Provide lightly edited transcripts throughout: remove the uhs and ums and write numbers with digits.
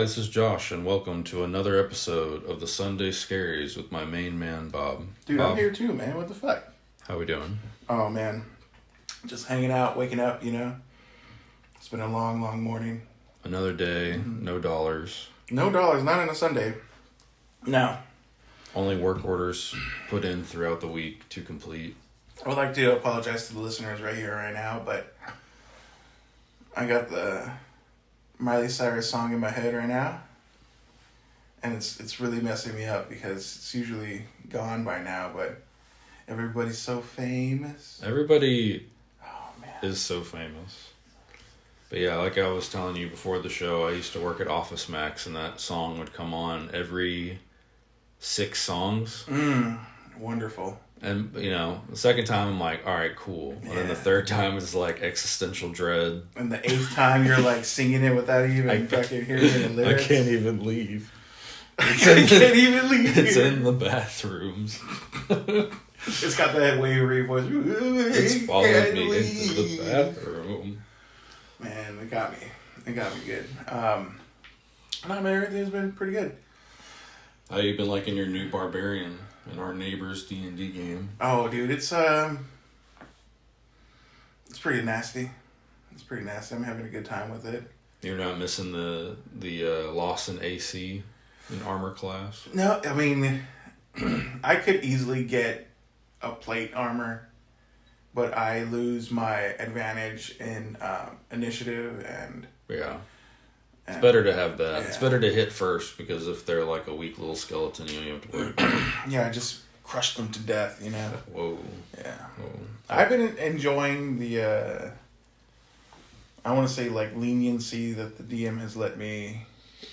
this is Josh, and welcome to another episode of the Sunday Scaries with my main man, Bob. Dude, Bob, I'm here too, man. What the fuck? how we doing? Oh, man. Just hanging out, waking up, you know? It's been a long, long morning. Another day, no dollars. No dollars, not on a Sunday. No. Only work orders put in throughout the week to complete. I would like to apologize to the listeners right here, right now, but I got the Miley Cyrus song in my head right now, and it's really messing me up because it's usually gone by now, but everybody's so famous. Everybody Oh, man. is so famous. But yeah, like I was telling you before the show, I used to work at Office Max, and that song would come on every 6 songs. Wonderful. And, you know, the second time I'm like, all right, cool. And then the third time is like existential dread. And the 8th time you're like singing it without even fucking hearing the lyrics. I can't even leave. I can't even leave. It's in the bathrooms. It's got that wavery voice. It's followed me into the bathroom. Man, it got me. It got me good. No, man, everything's been pretty good. How you been liking your new barbarian in our neighbor's D&D game? Oh, dude, it's pretty nasty. It's pretty nasty. I'm having a good time with it. You're not missing the loss in AC in armor class? No, I mean, I could easily get a plate armor, but I lose my advantage in initiative and... Yeah. It's better to have that. Yeah. It's better to hit first, because if they're like a weak little skeleton, you don't even have to worry about it. Yeah, I just crushed them to death, you know? Whoa. Yeah. Whoa. I've been enjoying the, I want to say, like, leniency that the DM has let me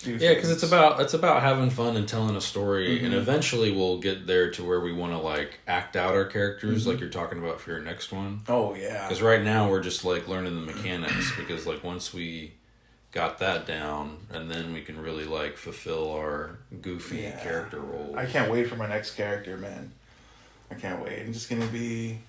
do. Yeah, because it's about having fun and telling a story, and Mhm. eventually we'll get there to where we want to, like, act out our characters, like you're talking about for your next one. Oh, yeah. Because right now we're just, like, learning the mechanics, because, like, once we got that down, and then we can really, like, fulfill our goofy character roles. I can't wait for my next character, man. I can't wait. I'm just going to be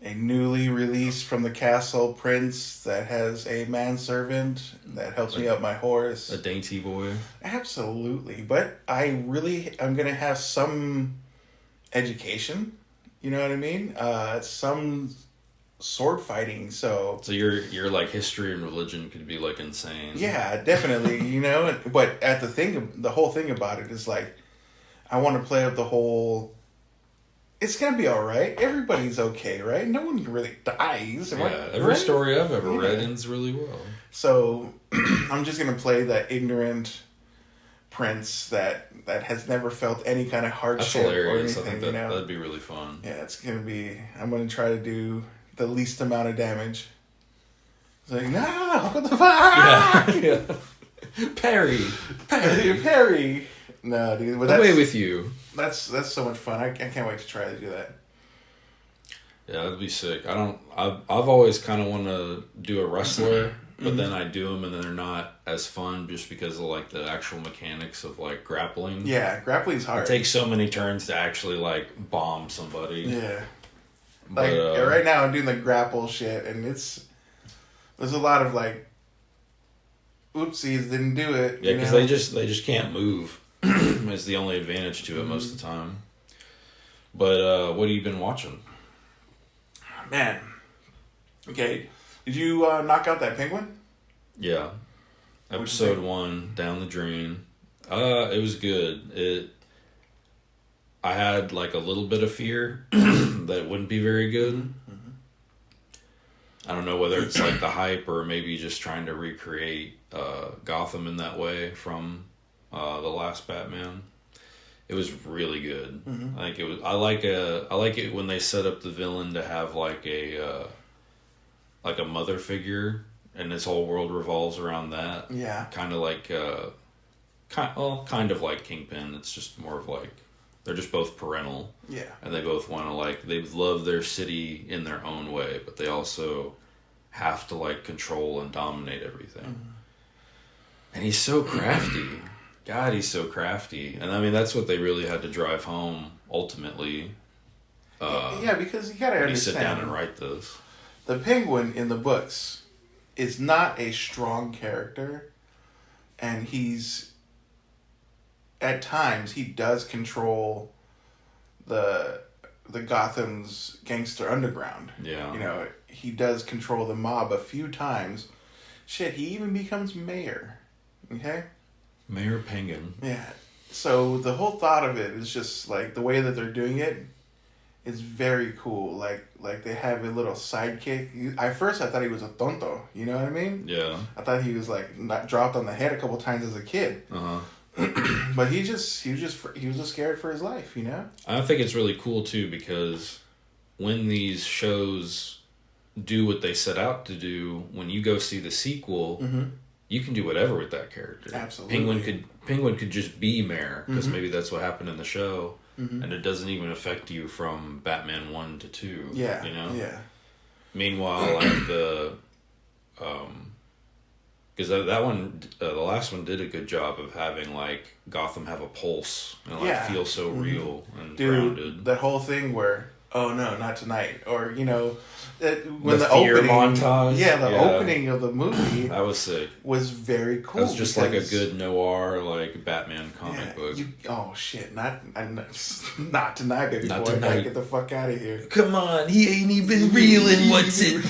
a newly released from the castle prince that has a manservant that helps me up my horse. A dainty boy. Absolutely. But I'm going to have some education. You know what I mean? Some sword fighting, so your like history and religion could be like insane. yeah, definitely. You know, but the whole thing about it is like, I want to play up the whole, it's gonna be all right, everybody's okay, right? No one really dies. Every story I've ever read ends really well. So I'm just gonna play that ignorant prince that has never felt any kind of That's hardship hilarious. or I think anything. You know, that'd be really fun. yeah, I'm gonna try to do the least amount of damage. It's like, no, what the fuck? Yeah. Parry. No, dude. But Away with you. That's so much fun. I can't wait to try to do that. Yeah, that'd be sick. I've always kind of want to do a wrestler, but then I do them and then they're not as fun just because of like the actual mechanics of like grappling. Yeah, grappling's hard. It takes so many turns to actually like bomb somebody. Yeah. But, Like right now I'm doing the grapple shit and there's a lot of like oopsies, didn't do it. Yeah, because they just can't move. Is the only advantage to it most of the time. But what have you been watching? Man. Okay. Did you knock out that penguin? Yeah. Episode 1, Down the Drain. It was good. I had like a little bit of fear that it wouldn't be very good. I don't know whether it's like the hype or maybe just trying to recreate Gotham in that way from the last Batman. It was really good. Like it was. I like it when they set up the villain to have like a mother figure, and this whole world revolves around that. Yeah. Kind of like kind of like Kingpin. It's just more of like they're just both parental. Yeah. And they both want to like they love their city in their own way, but they also have to like control and dominate everything. And he's so crafty. God, he's so crafty. And I mean, that's what they really had to drive home ultimately. Yeah, because you gotta when understand. you sit down and write this. The Penguin in the books is not a strong character, and he's at times he does control the Gotham's gangster underground. Yeah. You know, he does control the mob a few times. Shit, he even becomes mayor. Okay? Mayor Penguin. Yeah. So the whole thought of it is just like the way that they're doing it is very cool. Like they have a little sidekick. At first I thought he was a tonto, you know what I mean? Yeah. I thought he was like not dropped on the head a couple times as a kid. Uh-huh. But he was just scared for his life, you know? I think it's really cool too because when these shows do what they set out to do, when you go see the sequel, you can do whatever with that character. Absolutely. Penguin could just be mayor because maybe that's what happened in the show, and it doesn't even affect you from Batman 1 to 2. Yeah. You know. Yeah. Meanwhile, like the, because that one, the last one did a good job of having like Gotham have a pulse and like feel so real and grounded. That whole thing where, oh no, not tonight, or you know, when the fear opening montage. the opening of the movie that was sick. Was very cool. It was just like a good noir, like Batman comic book. Oh shit! Not tonight, baby not boy. Tonight. Gotta get the fuck out of here. Come on, he ain't even reeling. What's it?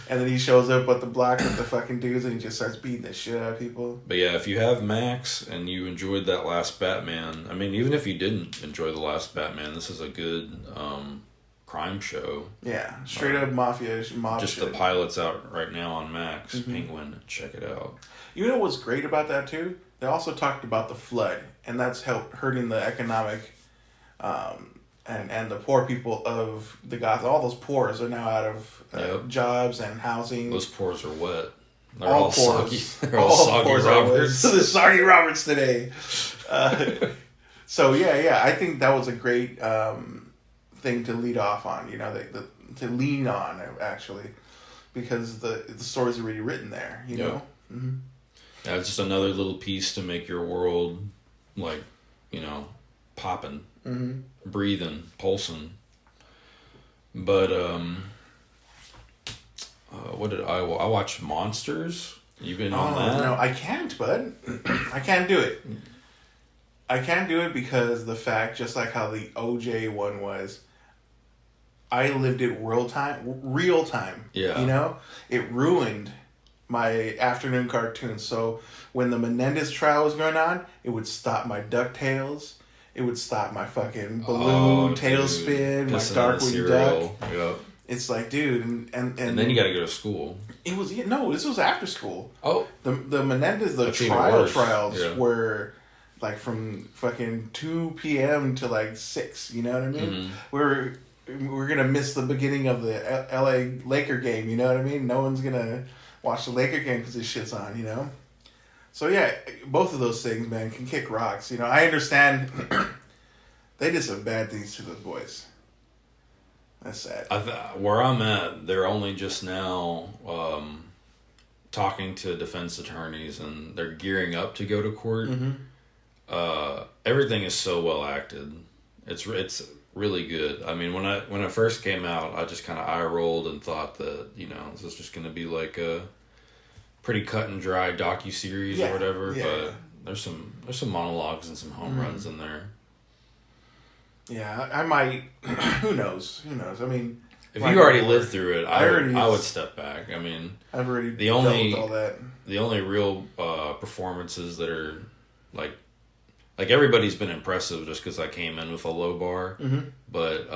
And then he shows up at the block with the fucking dudes, and he just starts beating the shit out of people. But yeah, if you have Max and you enjoyed that last Batman, I mean, even if you didn't enjoy the last Batman, this is a good crime show. Yeah, straight up mafia mob. Just shit. the pilot's out right now on Max. Penguin, check it out. You know what's great about that too? They also talked about the flood, and that's hurting the economic, and the poor people of the Gotham. All those poors are now out of jobs and housing. Those pores are wet. They're all soggy. poors. They're all soggy Roberts. So the soggy Roberts today. So yeah, I think that was a great thing to lead off on. You know, to lean on actually, because the story's already written there. You know. Mm-hmm. Yeah, it's just another little piece to make your world, like, you know, popping, breathing, pulsing. But what did I watched Monsters. You been on that? No, I can't, bud. I can't do it. I can't do it because the fact, just like how the OJ one was, I lived it real time. Yeah. You know, it ruined my afternoon cartoons. So when the Menendez trial was going on, it would stop my DuckTales. It would stop my fucking Baloo, Tailspin, my Darkwing Duck. Yep. It's like, dude, and then you got to go to school. It was this was after school. Oh, the Menendez trials were like from fucking 2 p.m. to like 6. You know what I mean? We're gonna miss the beginning of the L.A. Laker game. You know what I mean? No one's gonna watch the Laker game because this shit's on. You know. So yeah, both of those things, man, can kick rocks. You know, I understand they did some bad things to those boys. That's sad. Where I'm at, they're only just now talking to defense attorneys, and they're gearing up to go to court. Everything is so well acted. It's really good. I mean, when it first came out, I just kind of eye rolled and thought that, you know, this is just going to be like a pretty cut and dry docu-series or whatever. Yeah. But there's some monologues and some home runs in there. Yeah, I might. Who knows? I mean, if you already lived through it, I would step back. I mean, I've already dealt with all that. The only real performances that are like everybody's been impressive just because I came in with a low bar. But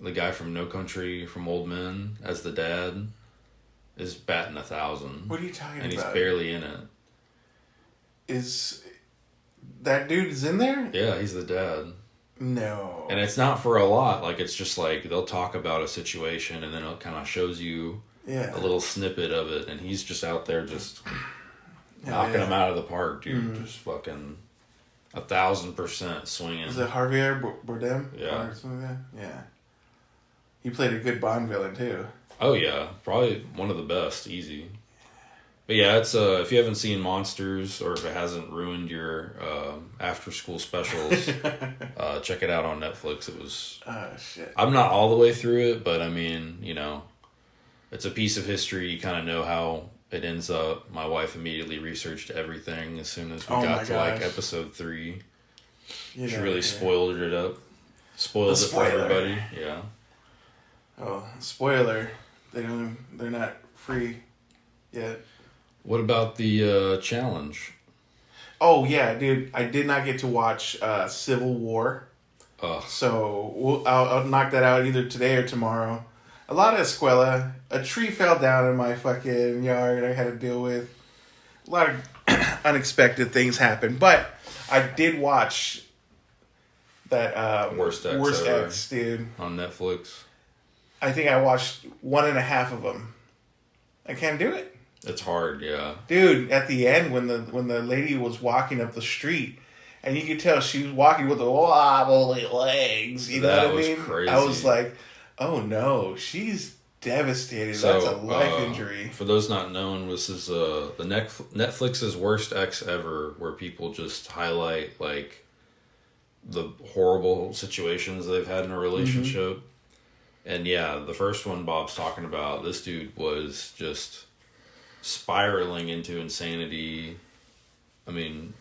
the guy from No Country from Old Men as the dad is batting 1,000. What are you talking about? And he's barely in it. Is that dude is in there? Yeah, he's the dad. No. And it's not for a lot. Like, it's just like they'll talk about a situation and then it kind of shows you a little snippet of it. And he's just out there just knocking them out of the park, dude. Just fucking 1,000% swinging. Is it Javier Bardem? Yeah. Or something like that? Yeah. He played a good Bond villain, too. Oh, yeah. Probably one of the best. Easy. But yeah, it's if you haven't seen Monsters or if it hasn't ruined your after-school specials, check it out on Netflix. It was... shit. I'm not all the way through it, but I mean, you know, it's a piece of history. You kind of know how it ends up, my wife immediately researched everything as soon as we Oh my got to like gosh. episode 3. You She know, really yeah. spoiled it up. Spoiled it for spoiler. everybody. Yeah. Oh, spoiler! They're not free yet. What about the challenge? Oh yeah, dude! I did not get to watch Civil War, Ugh. so I'll knock that out either today or tomorrow. A lot of escuela. A tree fell down in my fucking yard. I had to deal with a lot of unexpected things happen, but I did watch that Worst X X, dude. On Netflix. I think I watched 1.5 of them. I can't do it. It's hard, yeah. Dude, at the end when the lady was walking up the street and you could tell she was walking with the wobbly legs, you know That what I was mean? crazy. I was like, "Oh no, she's devastated. So, That's a life injury." For those not known, this is the Netflix's Worst X Ever, where people just highlight like the horrible situations they've had in a relationship. And yeah, the first one Bob's talking about, this dude was just spiraling into insanity. I mean,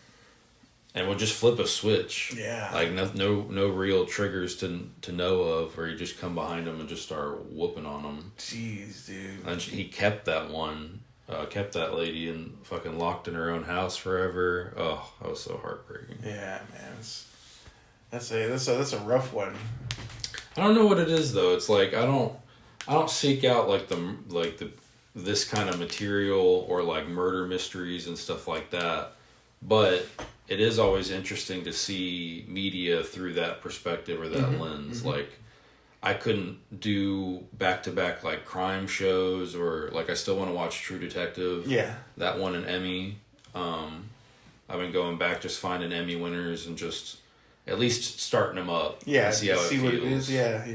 and would just flip a switch. Yeah. Like no real triggers to know of, where you just come behind him and just start whooping on him. Jeez, dude. And he kept that one, kept that lady and fucking locked in her own house forever. Oh, that was so heartbreaking. Yeah, man. That's a rough one. I don't know what it is though. It's like I don't seek out like the this kind of material or like murder mysteries and stuff like that. But it is always interesting to see media through that perspective or that lens. Like I couldn't do back-to-back like crime shows, or like I still want to watch True Detective. Yeah. That won an Emmy. I've been going back, just finding Emmy winners and just at least starting them up. Yeah. And see how it feels. What it is. Yeah.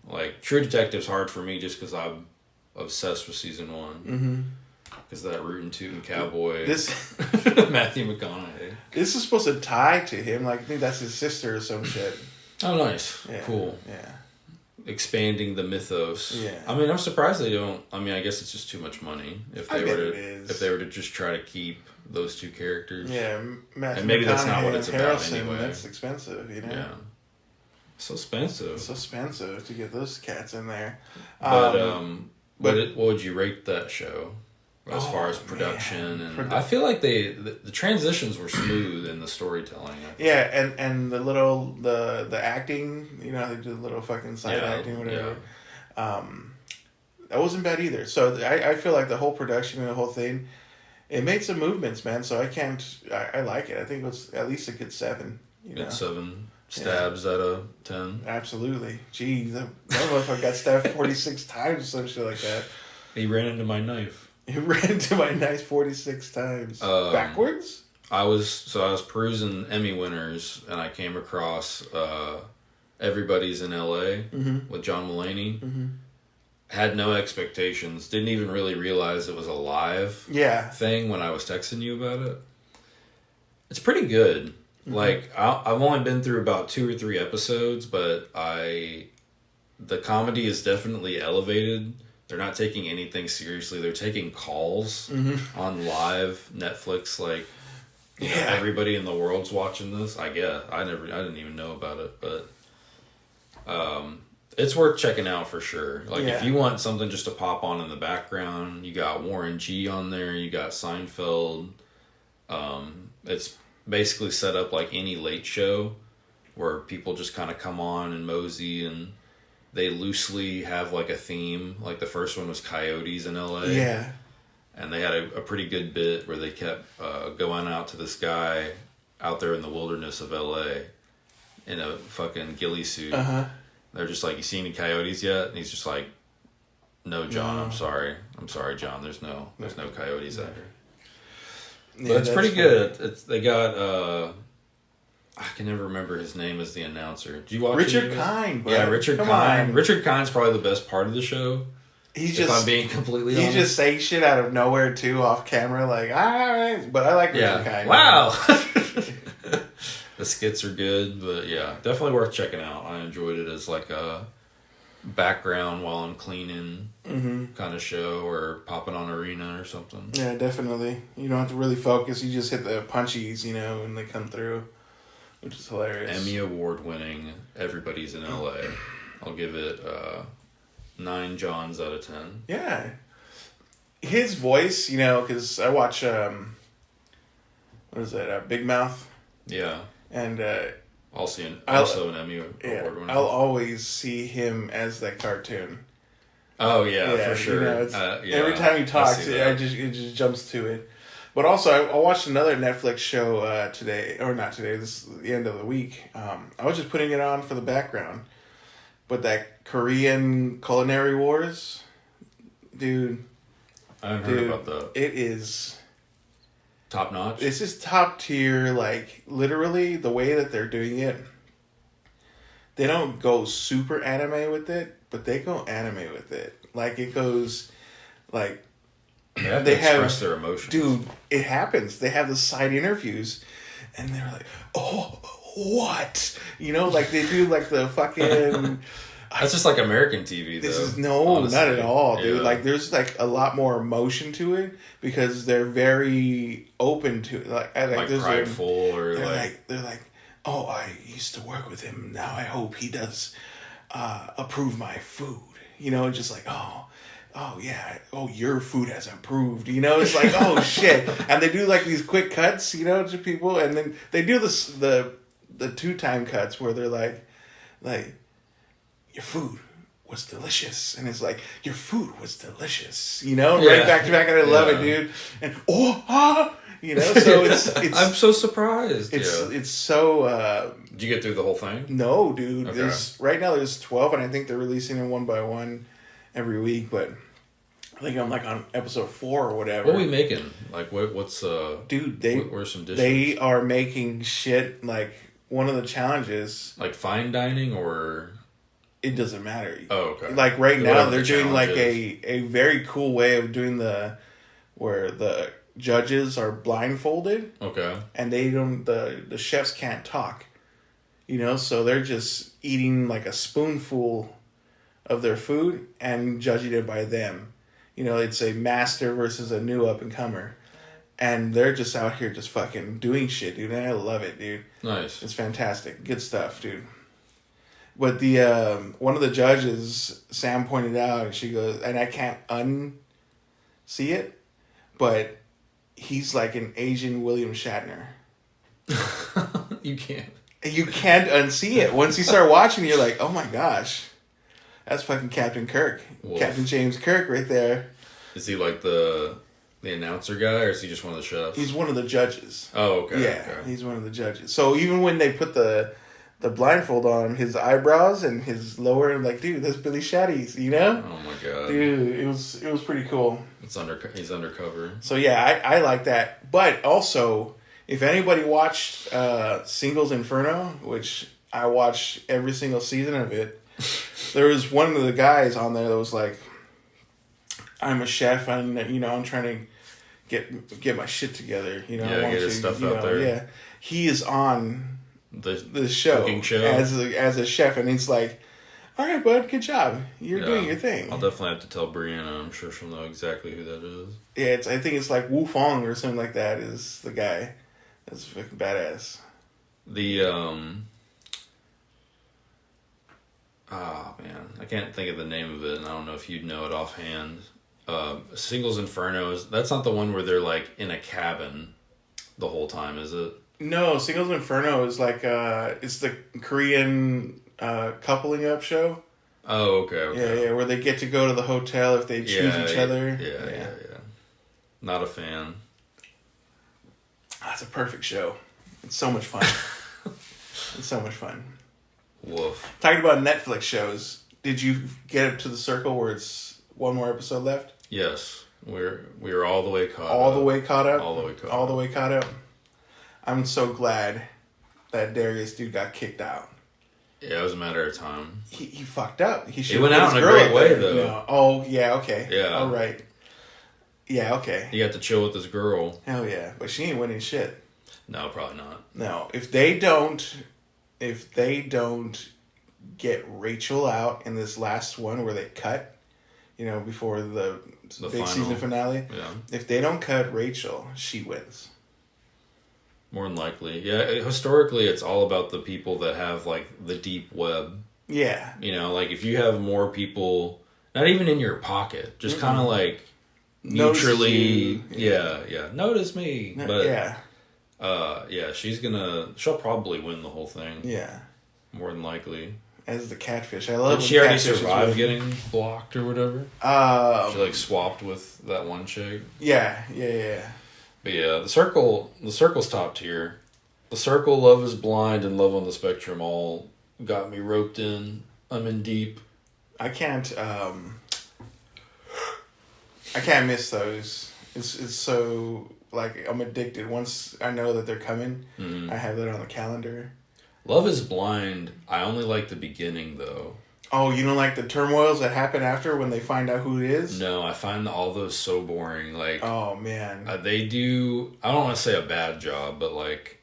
Like True Detective's hard for me just because I'm obsessed with season 1. Mm-hmm. Because that rootin' tootin' cowboy, Matthew McConaughey. This is supposed to tie to him. Like I think that's his sister or some shit. Oh, nice, Yeah. cool. Yeah. Expanding the mythos. Yeah. I mean, I'm surprised they don't. I mean, I guess it's just too much money if they were it is. if they were to just try to keep those two characters. Yeah, Matthew And maybe that's not what McConaughey it's and about Harrelson, anyway. That's expensive, you know. Yeah. So expensive. It's so expensive to get those cats in there. But but- what would you rate that show as far as man. production? And I feel like the transitions were smooth in the storytelling. Yeah, and the acting, you know, they do the little fucking side acting, whatever. That wasn't bad either. So I feel like the whole production and the whole thing, it made some movements, man. So I like it. I think it was at least a good 7. You know? Good 7 stabs out of 10. Absolutely. Jeez, that motherfucker got stabbed 46 times or some shit like that. He ran into my knife. He ran into my knife 46 times. Backwards? I was perusing Emmy winners, and I came across Everybody's in L.A. With John Mulaney. Had no expectations. Didn't even really realize it was a live thing when I was texting you about it. It's pretty good. Like I've only been through about 2 or 3 episodes, but the comedy is definitely elevated. They're not taking anything seriously. They're taking calls on live Netflix. Like, you know, everybody in the world's watching this. I guess I didn't even know about it, but it's worth checking out for sure. Like, if you want something just to pop on in the background, you got Warren G on there. You got Seinfeld. It's basically set up like any late show, where people just kind of come on and mosey, and they loosely have like a theme. Like the first one was coyotes in LA. Yeah. And they had a pretty good bit where they kept going out to this guy out there in the wilderness of LA in a fucking ghillie suit. They're just like, "You see any coyotes yet?" And he's just like, "No, John, I'm sorry, John. There's no coyotes out here." But it's pretty good. They got I can never remember his name as the announcer. Do you watch Richard Kind, bro. Yeah, Richard Kind. Richard Kind's probably the best part of the show. If I'm being completely honest. He's just saying shit out of nowhere too, off camera, like, all right. But I like Richard Kind. Wow. The skits are good, but yeah, definitely worth checking out. I enjoyed it as like a background while I'm cleaning kind of show, or popping on Arena or something. Yeah, definitely. You don't have to really focus. You just hit the punchies, and they come through, which is hilarious. Emmy Award winning. Everybody's in LA. I'll give it 9 Johns out of 10. Yeah. His voice, because I watch, what is that, Big Mouth? Yeah. And also an Emmy Award winner. I'll always see him as that cartoon. Oh yeah, for sure. Every time he talks, it just jumps to it. But also, I watched another Netflix show today, or not today. This is the end of the week. I was just putting it on for the background, but that Korean Culinary Wars, dude. I haven't heard about that. It is top notch. This is top tier. Like literally, the way that they're doing it. They don't go super anime with it, but they go anime with it. Like it goes, like they have to express their emotions. Dude, it happens. They have the side interviews, and they're like, "Oh, what?" Like they do like the fucking. That's just like American TV, though. This is honestly, not at all, dude. Yeah. Like there's like a lot more emotion to it because they're very open to it. Like prideful or they're like. Oh, I used to work with him. Now I hope he does approve my food. Just like, oh yeah. Oh, your food has approved. It's like, oh shit. And they do like these quick cuts, to people. And then they do this, the 2-time cuts where they're like, your food was delicious. And it's like, your food was delicious. Right back to back. And I love it, dude. And, so it's I'm so surprised. It's so. Did you get through the whole thing? No, dude. Okay. Right now there's 12, and I think they're releasing them one by one every week. But I think I'm like on episode 4 or whatever. What are we making? Like what's dude? what are some dishes? They are making shit like one of the challenges. Like fine dining or. It doesn't matter. Oh, okay. Like right now they're doing like a very cool way of doing where the judges are blindfolded. Okay. And they don't, the chefs can't talk. So they're just eating like a spoonful of their food and judging it by them. It's a master versus a new up and comer. And they're just out here just fucking doing shit, dude. And I love it, dude. Nice. It's fantastic. Good stuff, dude. But the one of the judges, Sam pointed out, and she goes, and I can't unsee it, but he's like an Asian William Shatner. You can't. You can't unsee it. Once you start watching, you're like, oh my gosh, that's fucking Captain Kirk. Wolf. Captain James Kirk right there. Is he like the announcer guy, or is he just one of the chefs? He's one of the judges. Oh, okay. Yeah, okay. He's one of the judges. So even when they put the blindfold on his eyebrows and his lower, I'm like, dude, that's Billy Shatty's, Oh my god, dude, it was pretty cool. He's undercover. So yeah, I like that. But also, if anybody watched Singles Inferno, which I watched every single season of it, there was one of the guys on there that was like, I'm a chef, and I'm trying to get my shit together. I want get his stuff out there. Yeah, he is on the show show as a chef, and he's like, all right, bud, good job, you're doing your thing. I'll definitely have to tell Brianna. I'm sure she'll know exactly who that is. Yeah, I think it's like Wu Fong or something like that is the guy. That's fucking badass. The man, I can't think of the name of it, and I don't know if you'd know it offhand. Singles Inferno, that's not the one where they're like in a cabin the whole time, is it? No, Singles Inferno is like it's the Korean coupling up show. Oh, okay. Yeah, where they get to go to the hotel if they choose each other. Yeah. Not a fan. That's a perfect show. It's so much fun. It's so much fun. Woof. Talking about Netflix shows, did you get up to the circle where it's one more episode left? Yes. We're all the way caught up. All the way caught up? All the way caught up. All the way caught up. I'm so glad that Darius dude got kicked out. Yeah, it was a matter of time. He fucked up. He went out in a great way, though. No. Oh, yeah, okay. Yeah. All right. Yeah, okay. He got to chill with his girl. Hell yeah. But she ain't winning shit. No, probably not. No. If they don't get Rachel out in this last one where they cut, before the big final season finale. Yeah. If they don't cut Rachel, she wins. More than likely. Yeah, historically, it's all about the people that have, like, the deep web. Yeah. Like, if you have more people, not even in your pocket, just kind of, like, neutrally... Yeah. Notice me. But, she'll probably win the whole thing. Yeah. More than likely. As the catfish. I love Did she already survive getting blocked or whatever? She, like, swapped with that one chick? Yeah. But yeah, the circle's top tier. The Circle, Love is Blind, and Love on the Spectrum all got me roped in. I'm in deep. I can't miss those. It's so, like, I'm addicted. Once I know that they're coming, I have that on the calendar. Love is Blind, I only like the beginning, though. Oh, you don't like the turmoils that happen after when they find out who it is? No, I find all those so boring. Like, oh man, they do. I don't want to say a bad job, but like,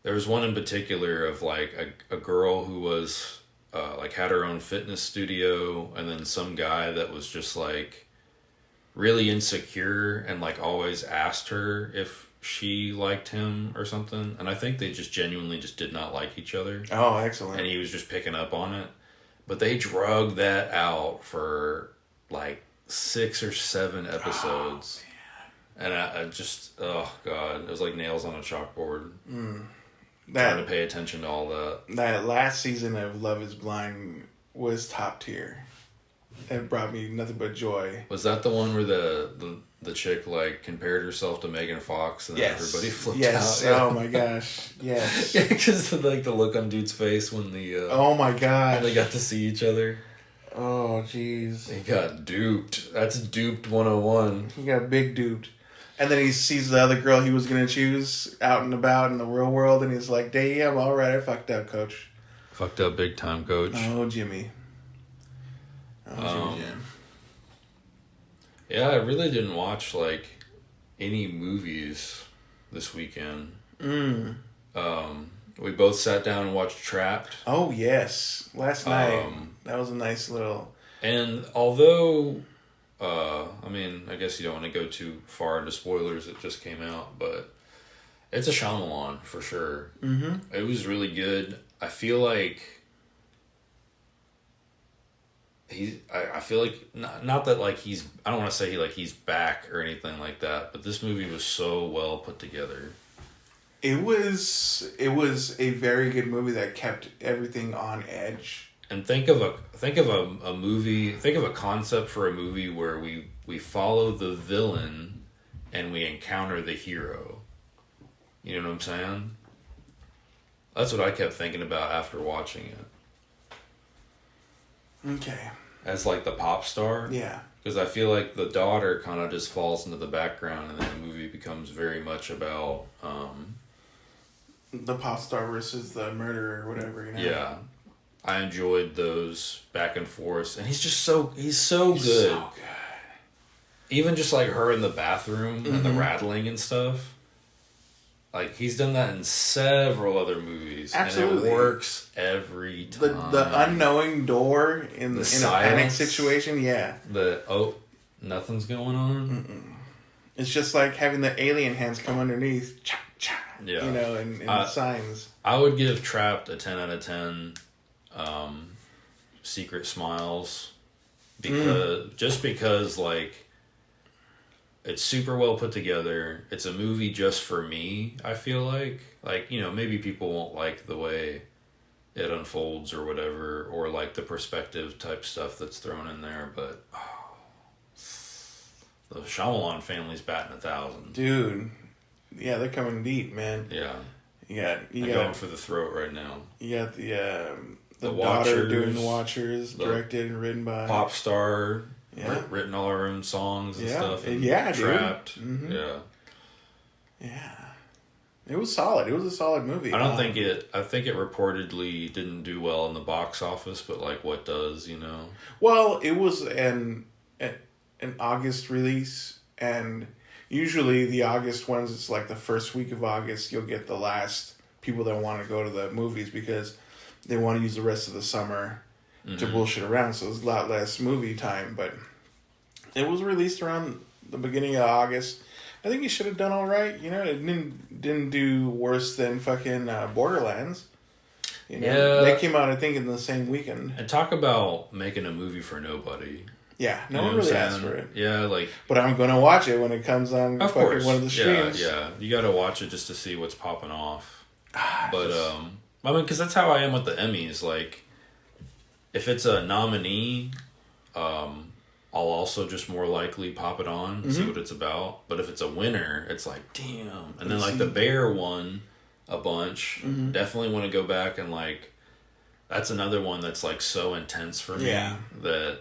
there was one in particular of like a girl who was like had her own fitness studio, and then some guy that was just like really insecure and like always asked her if she liked him or something, and I think they just genuinely just did not like each other. Oh, excellent. And he was just picking up on it. But they drug that out for like 6 or 7 episodes. Oh, and I just, oh God, it was like nails on a chalkboard. Trying to pay attention to all that. That last season of Love is Blind was top tier. It brought me nothing but joy. Was that the one where the chick like compared herself to Megan Fox and then everybody flipped out? Yeah. Oh my gosh. Yes. Yeah, because like the look on dude's face when oh my god, when they got to see each other. Oh jeez. He got duped. That's duped 101. He got big duped. And then he sees the other girl he was gonna choose out and about in the real world, and he's like, "Damn, all right, I fucked up, coach. Fucked up big time, coach." Oh Jimmy. Jim. Yeah, I really didn't watch like any movies this weekend. We both sat down and watched Trapped. Oh yes, last night. That was a nice little. And although, I mean, I guess you don't want to go too far into spoilers. It just came out, but it's a Shyamalan for sure. Mm-hmm. It was really good. I feel like. I feel like not that like I don't want to say he's back or anything like that, but this movie was so well put together. It was a very good movie that kept everything on edge. And think of a movie, think of a concept for a movie where we follow the villain and we encounter the hero. You know what I'm saying? That's what I kept thinking about after watching it. Okay. As like the pop star? Yeah. Because I feel like the daughter kind of just falls into the background, and then the movie becomes very much about... the pop star versus the murderer or whatever, you know? Yeah. I enjoyed those back and forth, and he's so good. So good. Even just like her in the bathroom and the rattling and stuff. Like, he's done that in several other movies. Absolutely. And it works every time. The unknowing door in a panic situation, yeah. Nothing's going on? Mm-mm. It's just like having the alien hands come underneath. Cha, cha, yeah. And signs. I would give Trapped a 10 out of 10. Secret Smiles. Because, like... It's super well put together. It's a movie just for me, I feel like. Like, maybe people won't like the way it unfolds or whatever, or like the perspective type stuff that's thrown in there, but the Shyamalan family's batting 1,000. Dude. Yeah, they're coming deep, man. Yeah. They're going for the throat right now. You got the daughter Watchers, doing The Watchers, directed and written by... Pop star... Yeah. Written all our own songs and stuff. And Trapped. Mm-hmm. Yeah. Yeah. It was solid. It was a solid movie. I think it reportedly didn't do well in the box office, but like what does, Well, it was an August release, and usually the August ones, it's like the first week of August, you'll get the last people that want to go to the movies because they want to use the rest of the summer to bullshit around. So it's a lot less movie time. But it was released around the beginning of August. I think it should have done all right. You know, it didn't do worse than fucking Borderlands. You know, yeah. They came out, I think, in the same weekend. And talk about making a movie for nobody. Yeah, no one really asked for it. Yeah, like... But I'm going to watch it when it comes on of fucking course. one of the streams. Yeah. You got to watch it just to see what's popping off. But, I mean, because that's how I am with the Emmys. Like, if it's a nominee, I'll also just more likely pop it on, see what it's about. But if it's a winner, it's like, damn. And then, like, the Bear won a bunch. Definitely want to go back and, like, that's another one that's, like, so intense for me that,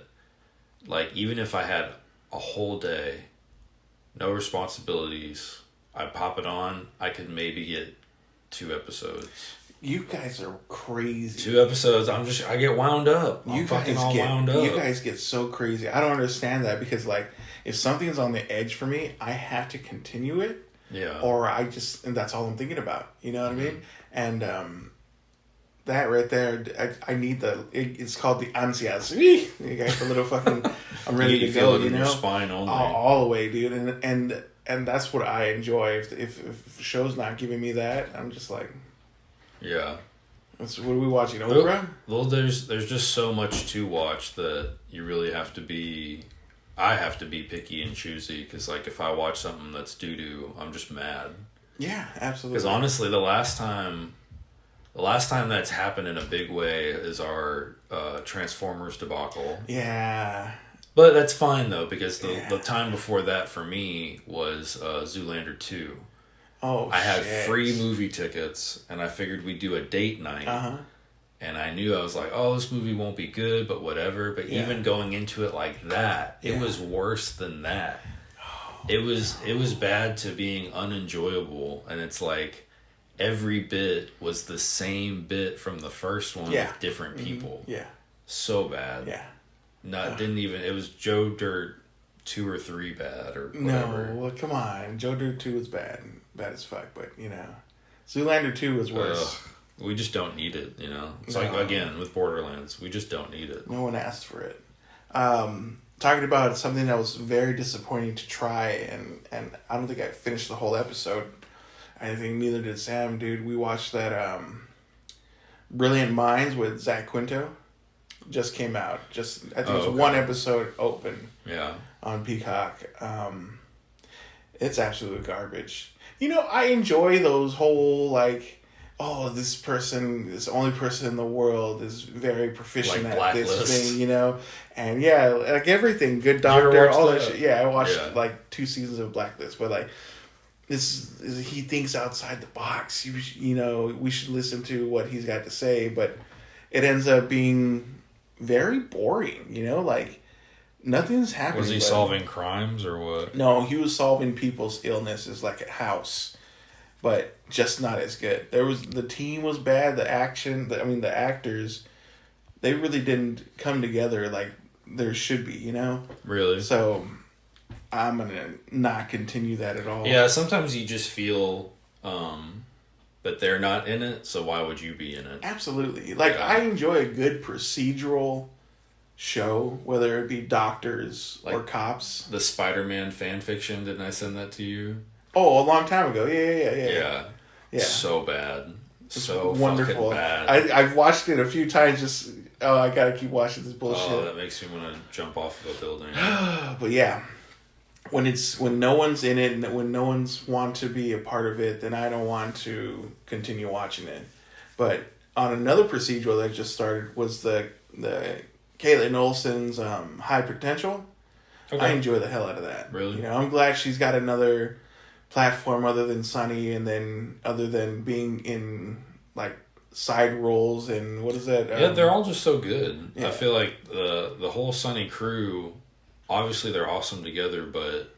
like, even if I had a whole day, no responsibilities, I pop it on, I could maybe get 2 episodes. You guys are crazy. 2 episodes, I get wound up. I'm fucking all wound up. You guys get so crazy. I don't understand that because, like, if something's on the edge for me, I have to continue it. Yeah. Or and that's all I'm thinking about. You know what I mean? And that right there, I need it's called the ansias. You guys, a little fucking, I'm ready to go, you know? Your spine only. All the way, dude. And that's what I enjoy. If the show's not giving me that, I'm just like... Yeah. What are we watching, Oprah? Well, there's just so much to watch that you really have to be... I have to be picky and choosy because, like, if I watch something that's doo-doo, I'm just mad. Yeah, absolutely. Because honestly, the last time that's happened in a big way is our Transformers debacle. Yeah. But that's fine, though, because the time before that for me was Zoolander 2. Oh, I had free movie tickets, and I figured we'd do a date night. Uh-huh. And I knew I was like, oh, this movie won't be good, but whatever. But even going into it like that, it was worse than that. It was bad to being unenjoyable. And it's like every bit was the same bit from the first one with different people. Yeah. So bad. Yeah. It was Joe Dirt 2 or 3 bad or whatever. No, well, come on. Joe Dirt 2 was bad as fuck, but, you know. Zoolander 2 was worse. We just don't need it, you know? It's like, again, with Borderlands, we just don't need it. No one asked for it. Talking about something that was very disappointing to try, and I don't think I finished the whole episode. I think neither did Sam, dude. We watched that Brilliant Minds with Zach Quinto. Just came out. I think it was one episode open on Peacock. It's absolute garbage. You know, I enjoy those whole, like... oh, this only person in the world is very proficient like at this thing, you know? And yeah, like everything, Good Doctor, all that shit. Yeah, I watched like 2 seasons of Blacklist, but like, he thinks outside the box. You know, we should listen to what he's got to say, but it ends up being very boring, you know? Like, nothing's happening. Was he solving crimes or what? No, he was solving people's illnesses like a house. But just not as good. The team was bad. The actors, they really didn't come together like there should be, you know? Really? So, I'm going to not continue that at all. Yeah, sometimes you just feel that they're not in it, so why would you be in it? Absolutely. Like, I enjoy a good procedural show, whether it be doctors or cops. The Spider-Man fan fiction, didn't I send that to you? Oh, a long time ago. Yeah. So bad. It's so wonderful. Fucking bad. I've watched it a few times. I gotta keep watching this bullshit. Oh, that makes me want to jump off of a building. But yeah, when no one's in it and when no one's want to be a part of it, then I don't want to continue watching it. But on another procedural that just started was the Caitlin Olsen's High Potential. Okay. I enjoy the hell out of that. Really? You know, I'm glad she's got another platform other than Sunny, and then other than being in like side roles and what is that? Yeah, they're all just so good. Yeah. I feel like the whole Sunny crew, obviously they're awesome together, but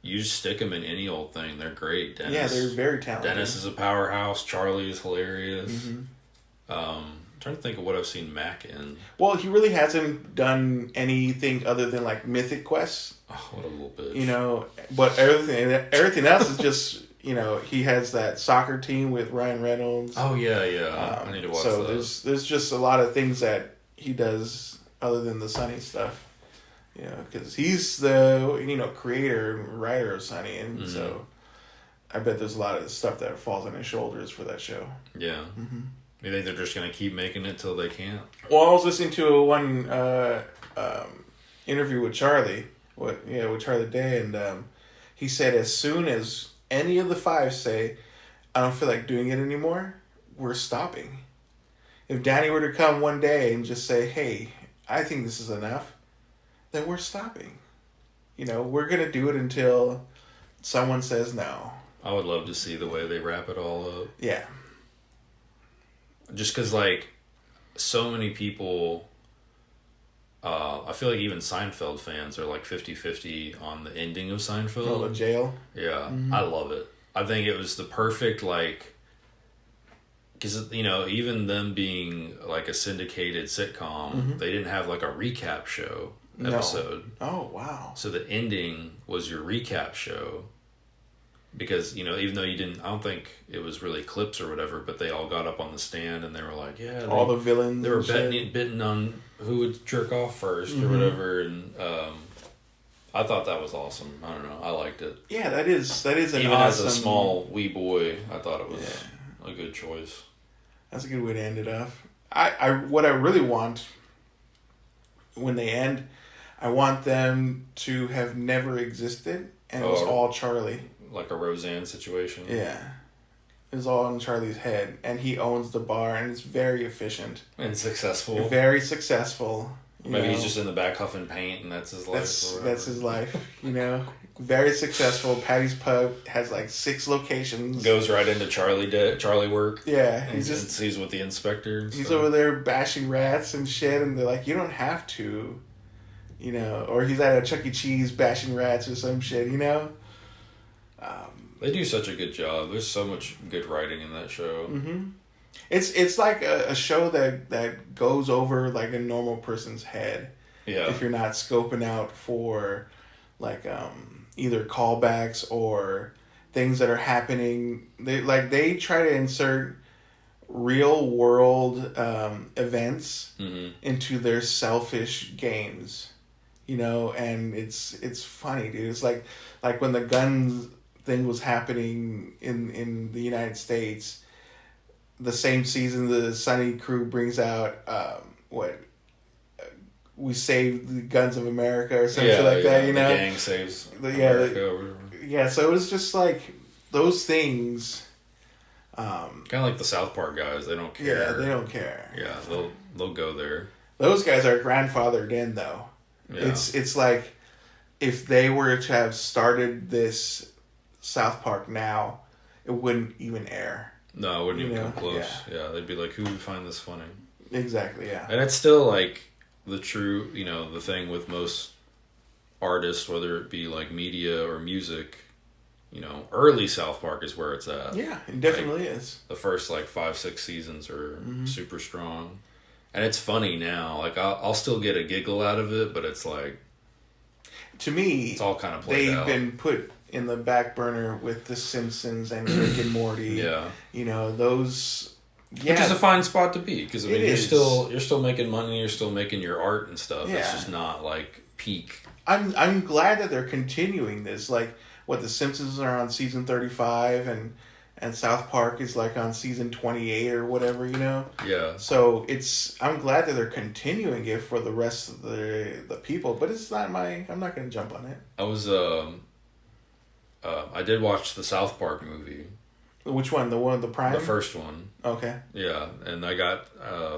you just stick them in any old thing, they're great. Dennis, yeah, they're very talented. Dennis is a powerhouse. Charlie is hilarious. Mm-hmm. Trying to think of what I've seen Mac in. Well, he really hasn't done anything other than like Mythic Quest. Oh, what a little bitch. You know, but everything else is just he has that soccer team with Ryan Reynolds. Oh yeah. I need to watch so that. there's just a lot of things that he does other than the Sunny stuff. Because he's the creator and writer of Sunny, and so I bet there's a lot of stuff that falls on his shoulders for that show. Yeah. You think they're just gonna keep making it till they can't? Well, I was listening to one interview with Charlie, with Charlie Day, and he said as soon as any of the five say, "I don't feel like doing it anymore," we're stopping. If Danny were to come one day and just say, "Hey, I think this is enough," then we're stopping. We're gonna do it until someone says no. I would love to see the way they wrap it all up. Yeah. Just because, so many people, I feel like even Seinfeld fans are 50-50 on the ending of Seinfeld. Oh, the jail? Yeah, I love it. I think it was the perfect, because, even them being, a syndicated sitcom, they didn't have, a recap show episode. No. Oh, wow. So the ending was your recap show. Because, even though I don't think it was really clips or whatever, but they all got up on the stand and they were like, all the villains. They were betting on who would jerk off first or whatever. And I thought that was awesome. I don't know. I liked it. Yeah, that is an even awesome... as a small wee boy, I thought it was a good choice. That's a good way to end it off. What I really want when they end, I want them to have never existed and it was all Charlie. Like a Roseanne situation. Yeah. It's all in Charlie's head. And he owns the bar and it's very efficient. And successful. Very successful. Maybe he's just in the back huffing paint and that's his life. That's his life, Very successful. Patty's Pub has 6 locations. Goes right into Charlie work. Yeah. He's with the inspector. He's over there bashing rats and shit and they're like, you don't have to. Or he's at a Chuck E. Cheese bashing rats or some shit, They do such a good job. There's so much good writing in that show. Mm-hmm. It's like a show that goes over a normal person's head. Yeah. If you're not scoping out for either callbacks or things that are happening, they try to insert real world events into their selfish games, and it's funny, dude. It's like when the guns thing was happening in the United States, the same season the Sunny crew brings out we saved the guns of America or something that, The gang saves America. So it was just those things. Kind of like the South Park guys, they don't care. Yeah, they don't care. Yeah, they'll go there. Those guys are grandfathered in though. Yeah. It's like if they were to have started this South Park now, it wouldn't even air. No, it wouldn't even come close. Yeah, they'd be like, who would find this funny? Exactly, yeah. And it's still the true, the thing with most artists, whether it be media or music, early South Park is where it's at. Yeah, it definitely is. The first 5-6 seasons are super strong. And it's funny now. I'll still get a giggle out of it, but it's to me, it's all kind of played out. They've been put in the back burner with The Simpsons and Rick and Morty. Yeah. Those... Yeah. Which is a fine spot to be, because you're still making money, you're still making your art and stuff. Yeah. It's just not peak. I'm glad that they're continuing this. The Simpsons are on season 35 and South Park is on season 28 or whatever, Yeah. So I'm glad that they're continuing it for the rest of the people, but it's not I'm not going to jump on it. I was I did watch the South Park movie. Which one? The one, the Prime? The first one. Okay. Yeah, and I got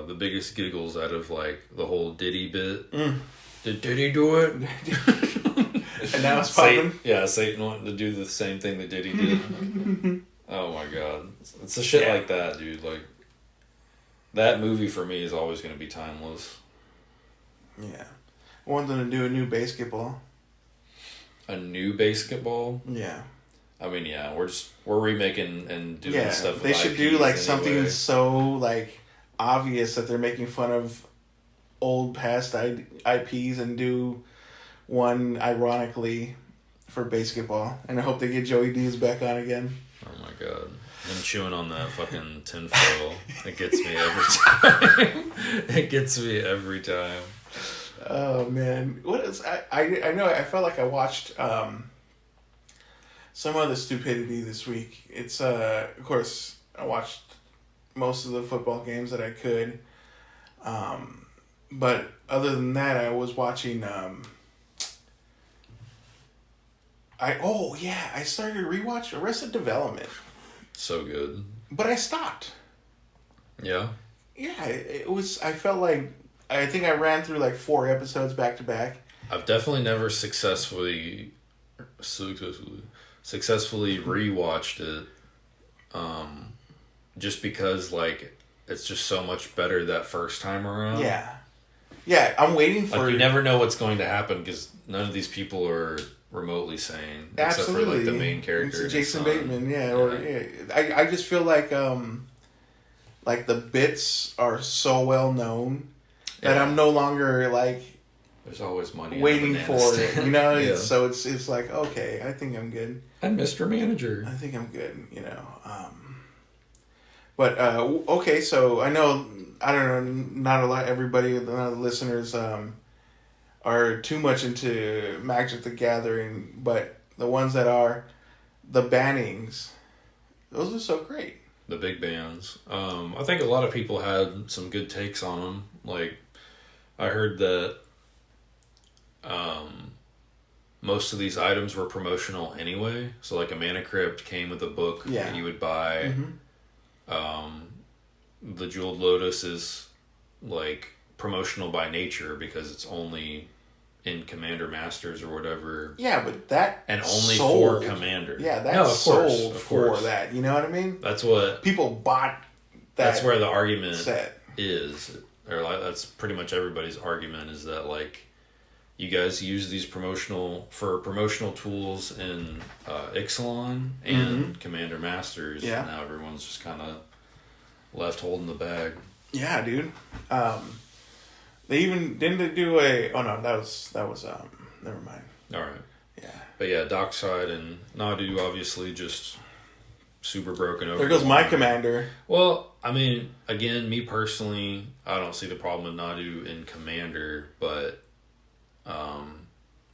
the biggest giggles out of the whole Diddy bit. Did Diddy do it? And now it's popping? Satan wanting to do the same thing that Diddy did. Oh my god. It's a shit like that, dude. That movie for me is always going to be timeless. Yeah. I want them to do a new basketball. A new basketball? Yeah. I mean, yeah, we're remaking and doing stuff with they should IPs do anyway. Something so obvious that they're making fun of old past IPs and do one ironically for basketball. And I hope they get Joey Diaz back on again. god. Him chewing on that fucking tinfoil. It gets me every time. It gets me every time. Oh man, what is I know I felt like I watched some other stupidity this week. It's of course I watched most of the football games that I could, but other than that I was watching. I started to rewatch Arrested Development. So good. But I stopped. Yeah. Yeah, it was. I felt like I think I ran through like 4 episodes back to back. I've definitely never successfully rewatched it. Just because like it's just so much better that first time around. Yeah, I'm waiting for. Like you never know what's going to happen because none of these people are remotely sane, Absolutely. except for like the main character, it's Jason Bateman. I just feel like the bits are so well known that I'm no longer like. There's always money waiting for it, you know. Yeah. So it's like okay, I think I'm good. And Mr. Manager. I think I'm good, you know. But okay, so I know I don't know, not a lot. Everybody, none of the listeners are too much into Magic the Gathering, but the ones that are, the bannings, those are so great. The big bands. I think a lot of people had some good takes on them. Like, I heard that most of these items were promotional anyway. So, like, a Mana Crypt came with a book that you would buy. Mm-hmm. The Jeweled Lotus is, like, promotional by nature because it's only in Commander Masters or whatever. Yeah, but that and only for Commander. Yeah, that's sold for that. You know what I mean? That's what people bought. That's where the argument set is, or like that's pretty much everybody's argument is that like you guys use these promotional tools in Ixalan and Commander Masters. Yeah. Now everyone's just kind of left holding the bag. Yeah, dude. They even didn't they do a? Oh no, that was never mind. All right. Yeah. But yeah, Dockside and Nadu obviously just super broken over. There goes my commander. Well, I mean, again, me personally, I don't see the problem with Nadu in Commander, but it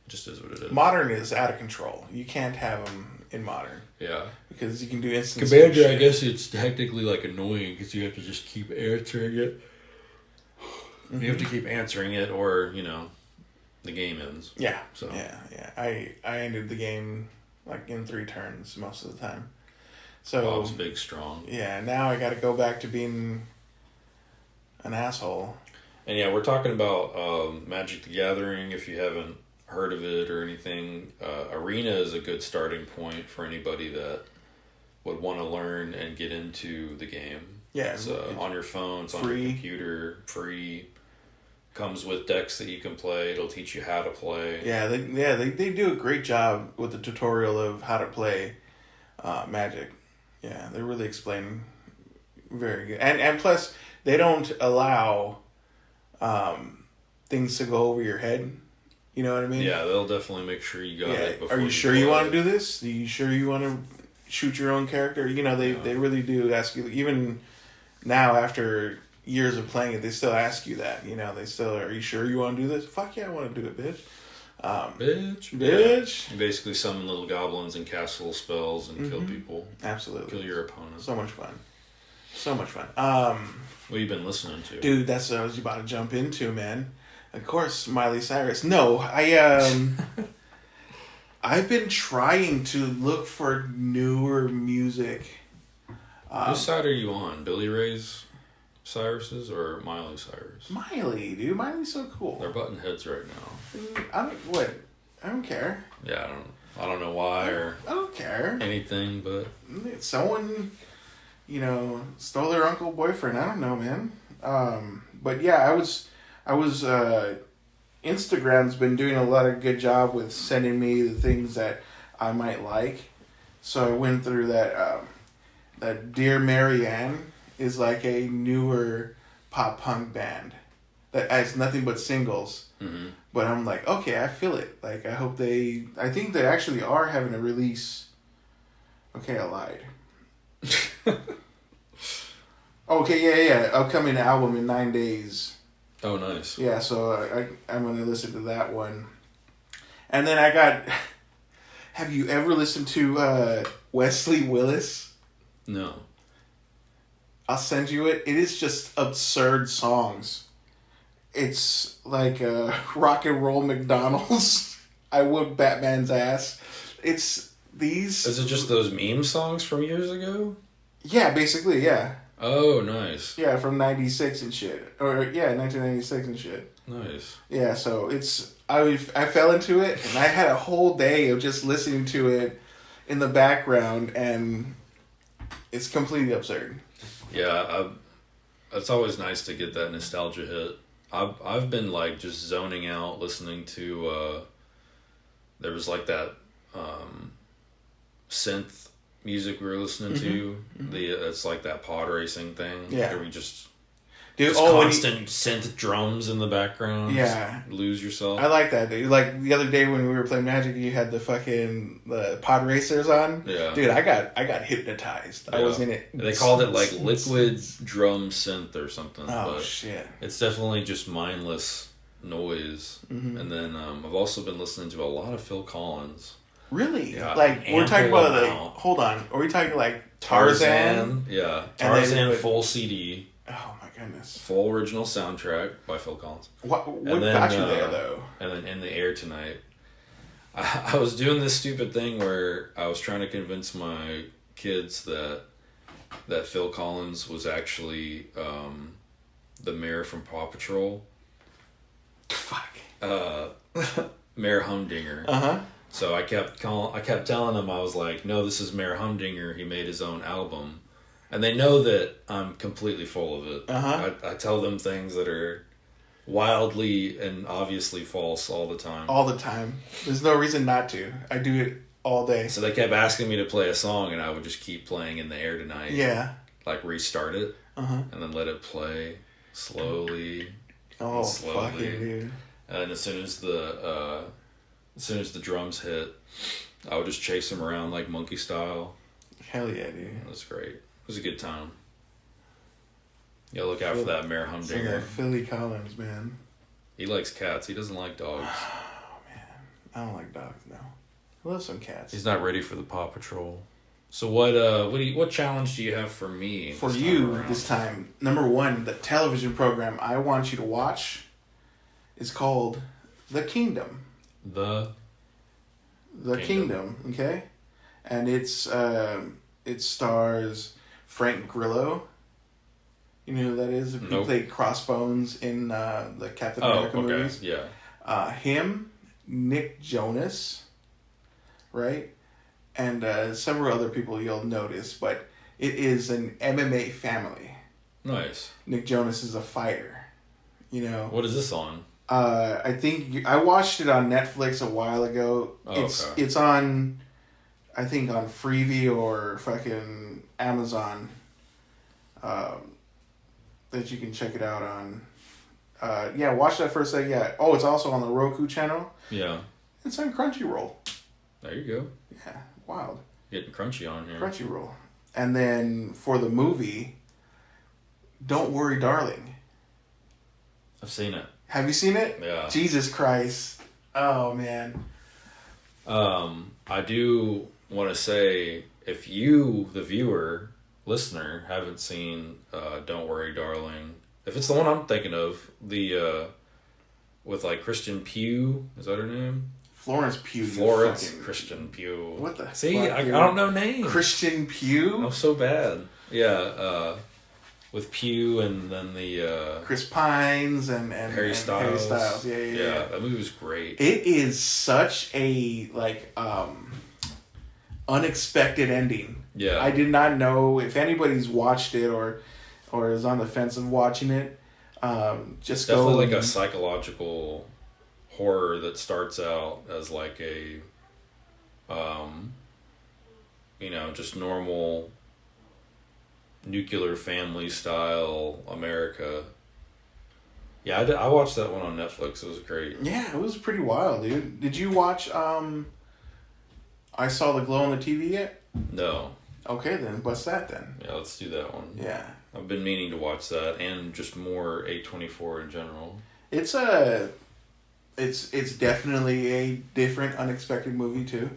just is what it is. Modern is out of control. You can't have them in Modern. Yeah. Because you can do instant Commander, I guess it's technically like annoying because you have to just keep answering it. Mm-hmm. You have to keep answering it or, you know, the game ends. Yeah. So Yeah. I ended the game like in 3 turns most of the time. So Bob's big strong. Yeah, now I got to go back to being an asshole. And yeah, we're talking about Magic the Gathering. If you haven't heard of it or anything, Arena is a good starting point for anybody that would want to learn and get into the game. Yeah, it's on your phone, it's on your computer, free. Comes with decks that you can play. It'll teach you how to play. Yeah, they do a great job with the tutorial of how to play Magic. Yeah, they really explain very good. And plus, they don't allow things to go over your head. You know what I mean? Yeah, they'll definitely make sure you got it before. Are you sure you want to do this? Are you sure you want to shoot your own character? You know, they really do ask you. Even now, after years of playing it, they still ask you that. You know, they still, are you sure you want to do this? Fuck yeah, I want to do it, bitch. Bitch. You basically summon little goblins and cast little spells and kill people. Absolutely. Kill your opponent. So much fun. What have you been listening to? Dude, that's what I was about to jump into, man. Of course, Miley Cyrus. No, I've been trying to look for newer music. Whose side are you on? Billy Ray's Cyrus's or Miley Cyrus? Miley, dude. Miley's so cool. They're butting heads right now. I don't care. Yeah, I don't know why I don't care. Anything, but someone, you know, stole their uncle boyfriend. I don't know, man. But yeah, I was Instagram's been doing a lot of good job with sending me the things that I might like. So I went through that. That Dear Marianne is like a newer pop punk band that has nothing but singles. Mm-hmm. But I'm like, okay, I feel it. Like, I think they actually are having a release. Okay, I lied. Okay, yeah. Upcoming album in 9 days. Oh, nice. Yeah, so I'm going to listen to that one. And then I got... Have you ever listened to Wesley Willis? No. I'll send you it. It is just absurd songs. It's like rock and roll McDonald's. I whooped Batman's ass. It's these... Is it just those meme songs from years ago? Yeah, basically, yeah. Oh, nice. Yeah, from 96 and shit. Or, yeah, 1996 and shit. Nice. Yeah, so it's... I fell into it, and I had a whole day of just listening to it in the background, and it's completely absurd. Yeah, it's always nice to get that nostalgia hit. I've been like just zoning out listening to there was like that synth music we were listening to. It's like that pod racing thing. Yeah. Where we just Dude, constant synth drums in the background. Yeah. Just lose yourself. I like that, dude. Like the other day when we were playing Magic, you had the pod racers on. Yeah. Dude, I got hypnotized. Yeah. I was in it. They called it like liquid drum synth or something. Oh, but shit. It's definitely just mindless noise. Mm-hmm. And then I've also been listening to a lot of Phil Collins. Really? Yeah. Like, we're talking about, like, hold on. Are we talking like Tarzan? Yeah. Tarzan full CD. Oh my goodness! Full original soundtrack by Phil Collins. What got you there though? And then In the Air Tonight. I was doing this stupid thing where I was trying to convince my kids that Phil Collins was actually the mayor from Paw Patrol. Fuck. Mayor Humdinger. Uh-huh. So I kept telling them, I was like, no, this is Mayor Humdinger. He made his own album. And they know that I'm completely full of it. Uh-huh. I tell them things that are wildly and obviously false all the time. All the time. There's no reason not to. I do it all day. So they kept asking me to play a song, and I would just keep playing In the Air Tonight. Yeah. Like restart it, and then let it play slowly. Oh, fucking dude! And as soon as the drums hit, I would just chase them around like monkey style. Hell yeah, dude! It was great. It was a good time. Yeah, look out for that Mayor Humdinger. Philly Collins, man. He likes cats. He doesn't like dogs. Oh man, I don't like dogs. No, I love some cats. He's not ready for the Paw Patrol. So what challenge do you have for me? For you this time, number one, the television program I want you to watch is called The Kingdom. The Kingdom, okay, and it stars Frank Grillo. You know who that is? He played Crossbones in the Captain America movies. Yeah. Him, Nick Jonas, right? And several other people you'll notice, but it is an MMA family. Nice. Nick Jonas is a fighter. You know. What is this on? I think I watched it on Netflix a while ago. It's on, I think, on Freevee or fucking Amazon. That you can check it out on. Yeah, watch that first. Yeah. Oh, it's also on the Roku channel. Yeah. It's on Crunchyroll. There you go. Yeah, wild. Getting crunchy on here. Crunchyroll. And then for the movie, Don't Worry, Darling. I've seen it. Have you seen it? Yeah. Jesus Christ. Oh, man. I do want to say, if you, the viewer, listener, haven't seen Don't Worry, Darling, if it's the one I'm thinking of, with like Christian Pugh, is that her name? Florence Pugh. Christian Pugh. What the See, fuck, I don't know names. Christian Pugh? I'm so bad. Yeah, with Pugh and then the... Chris Pines and Harry Styles. Harry Styles. Yeah. That movie was great. It is such a, unexpected ending. Yeah. I did not know if anybody's watched it or is on the fence of watching it. Just definitely go. Like a psychological horror that starts out as like a, just normal nuclear family style America. Yeah, I watched that one on Netflix. It was great. Yeah, it was pretty wild, dude. Did you watch I Saw the Glow on the TV yet? No. Okay, then what's that then? Yeah, let's do that one. Yeah, I've been meaning to watch that and just more A24 in general. it's definitely a different, unexpected movie too.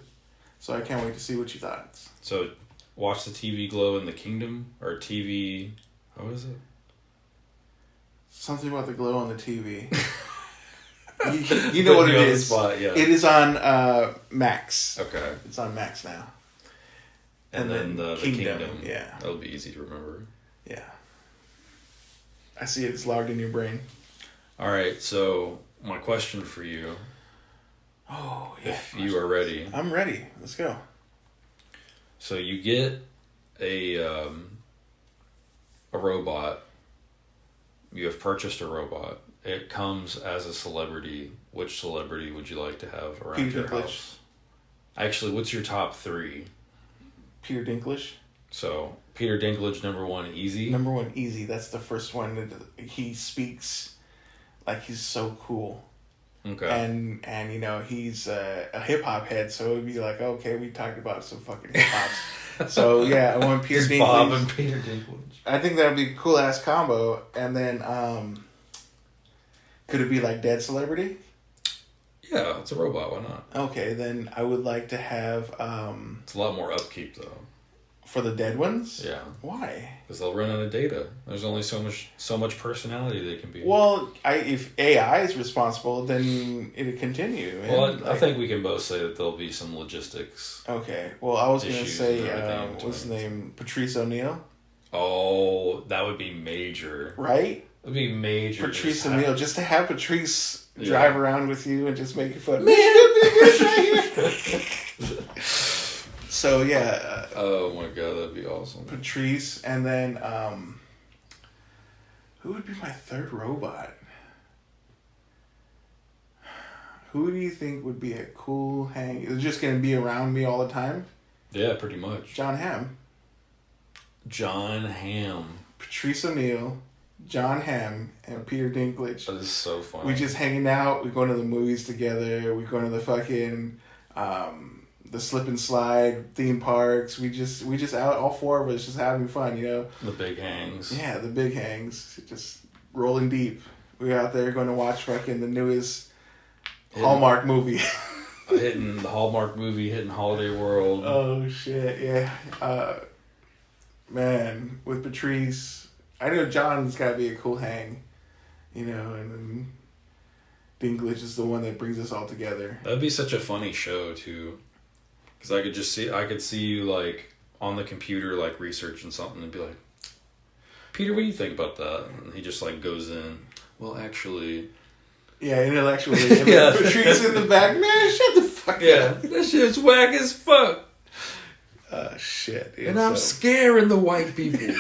So I can't wait to see what you thought. So, watch the TV glow in the kingdom or TV. How is it? Something about the glow on the TV. you know what it is. Spot, yeah. It is on Max. Okay. It's on Max now. And then the kingdom. Yeah. That'll be easy to remember. Yeah. I see it's logged in your brain. All right, so my question for you. Oh, yeah. If you are ready. I'm ready. Let's go. So you get a robot. You have purchased a robot. It comes as a celebrity. Which celebrity would you like to have around Peter your Dinklage. house? Actually, what's your top 3? Peter Dinklage. So, Peter Dinklage, number 1, easy. Number 1, easy. That's the first one. He speaks like he's so cool. Okay. And you know, he's a hip hop head, so it would be like, okay, we talked about some fucking hip hops. So yeah, I want Peter Dinklage. Bob and Peter Dinklage. I think that would be a cool ass combo. And then could it be like dead celebrity? Yeah, it's a robot. Why not? Okay, then I would like to have It's a lot more upkeep though. for the dead ones. Yeah. Why? Because they'll run out of data. There's only so much personality they can be. Well, if AI is responsible, then it'll continue. Man. Well, I think we can both say that there'll be some logistics. Okay. Well, I was gonna Issues say and everything in what's his between. name? Patrice O'Neill. Oh, that would be major. Right. That'd be major. Patrice O'Neill, just to have Patrice Yeah. drive around with you and just make you fun. So yeah, Oh my god, that'd be awesome. Patrice, and then who would be my third robot? Who do you think would be a cool hang? Is it just gonna be around me all the time? Yeah, pretty much. John Hamm, John Hamm. Patrice O'Neill, John Hamm, and Peter Dinklage. That is so funny. We just hanging out. We going to the movies together. We going to the fucking the slip and slide theme parks. We just out, all 4 of us just having fun. You know. The big hangs. Yeah, the big hangs, just rolling deep. We out there going to watch fucking the newest Hallmark movie. Hitting the Hallmark movie, hitting Holiday World. Oh shit, yeah. Man, with Patrice, I know John's got to be a cool hang, you know, and then Dinklage is the one that brings us all together. That'd be such a funny show too, because I could see you like on the computer like researching something and be like, Peter, what do you think about that? And he just like goes in. Well, actually. Yeah, intellectually. And Yeah. Patrice in the back, man, shut the fuck up. That shit's whack as fuck. Shit. Yeah, And I'm scaring the white people. I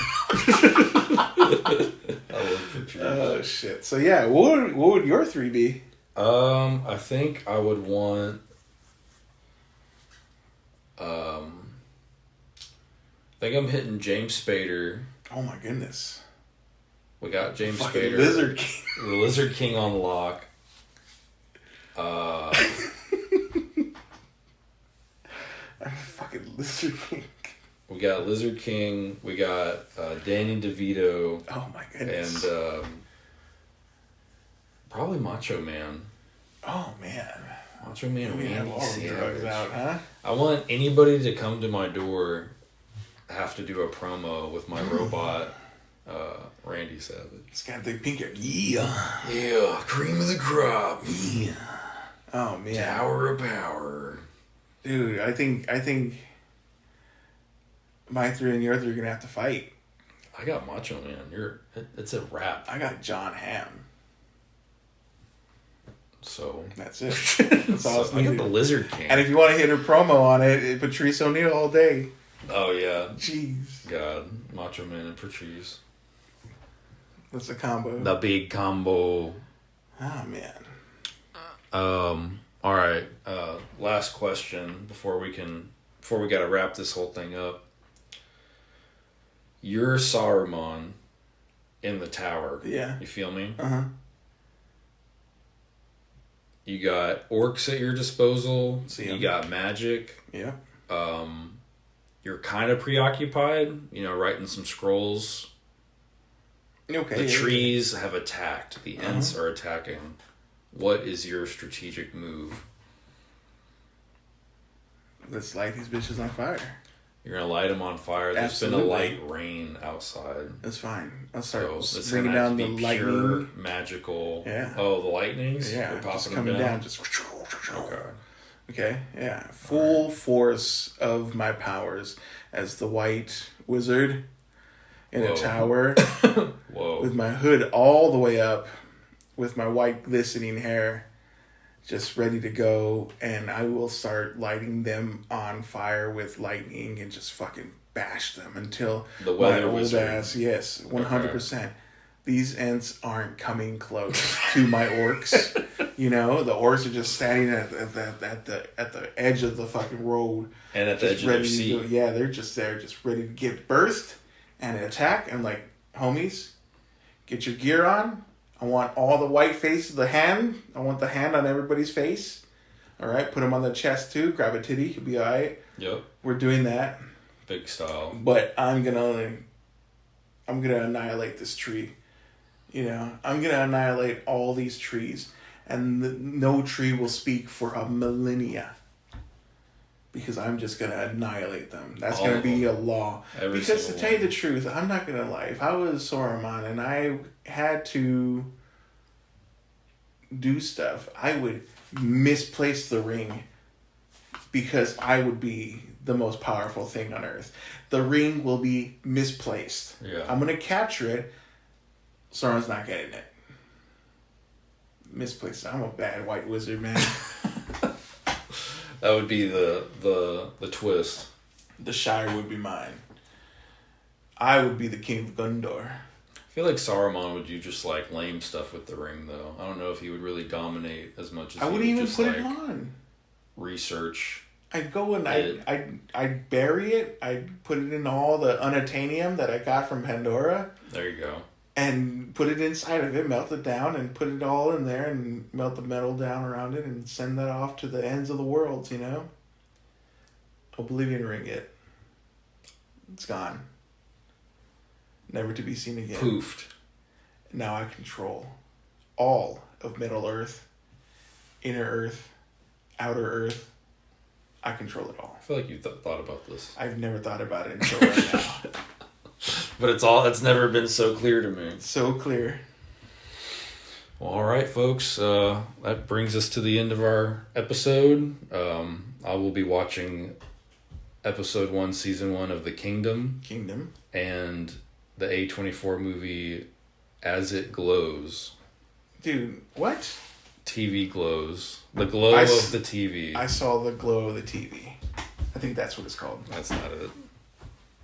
love Patrice. Oh shit. So yeah, what would your 3 be? I think I would want. I think I'm hitting James Spader. Oh my goodness. We got James Fucking Spader. Lizard King. The Lizard King on lock. I'm fucking Lizard King. We got Lizard King. We got Danny DeVito. Oh my goodness. And probably Macho Man. Oh man. Macho Man We have Randy all the drugs Savage. out, huh? I want anybody to come to my door have to do a promo with my robot, Randy Savage. It's got the pink hair. Yeah. Yeah, cream of the crop. Yeah. Oh man. Tower of power. Dude, I think my 3 and your 3 are gonna have to fight. I got Macho Man. It's a wrap. I got John Hamm. So That's it. That's all it's I got needed. the Lizard King. And if you want to hit her promo on it, Patrice O'Neill all day. Oh yeah. Jeez. God, Macho Man and Patrice. That's a combo. The big combo. Oh man. All right. Last question before we gotta wrap this whole thing up. You're Saruman in the tower. Yeah. You feel me? Uh-huh. You your orcs at your disposal. See You 'em. got magic. Yeah. You're you're kind of preoccupied, writing some scrolls. Okay. The trees have attacked. The Ents are attacking. What is your strategic move? Let's light these bitches on fire. You're going to light them on fire. There's Absolutely. been a light rain outside. That's fine. I'll start it's bringing down the lightning. Pure, magical. Yeah. Oh, the lightnings? Yeah. They're Just popping coming them down. Just. Okay. Okay. Yeah. Full force of my powers as the white wizard in a tower. Whoa. With my hood all the way up, with my white glistening hair, just ready to go, and I will start lighting them on fire with lightning and just fucking bash them until the weather my old wizard. ass, yes, 100%. These Ents aren't coming close to my orcs. The orcs are just standing at the edge of the fucking road. And at the edge of their seat. Yeah, they're just there, just ready to get burst and attack. I'm like, homies, get your gear on. I want all the white face of the hand. I want the hand on everybody's face. All right, put them on the chest too. Grab a titty, you'll be all right. Yep. We're doing that. Big style. But I'm gonna annihilate this tree. I'm gonna annihilate all these trees, and no tree will speak for a millennia. Because I'm just gonna annihilate them. That's gonna be a law. Because to tell you the truth, I'm not gonna lie. If I was Saruman and I had to do stuff, I would misplace the ring. Because I would be the most powerful thing on earth. The ring will be misplaced. Yeah. I'm gonna capture it. Sauron's not getting it. Misplaced. I'm a bad white wizard, man. That would be the twist. The Shire would be mine. I would be the king of Gondor. I feel like Saruman would do just like lame stuff with the ring, though. I don't know if he would really dominate as much as I wouldn't even put it on. Research. I'd go and I'd bury it. I'd put it in all the unattainium that I got from Pandora. There you go. And put it inside of it, melt it down, and put it all in there, and melt the metal down around it, and send that off to the ends of the world, Oblivion ring it. It's gone. Never to be seen again. Poofed. Now I control all of Middle Earth, Inner Earth, Outer Earth. I control it all. I feel like you thought about this. I've never thought about it until right now. But it's never been so clear to me. So clear. Well, all right, folks. That brings us to the end of our episode. I will be watching episode 1, season 1 of The Kingdom. And the A24 movie As It Glows. Dude, what? TV glows. The glow of the TV. I saw the glow of the TV. I think that's what it's called. That's not it.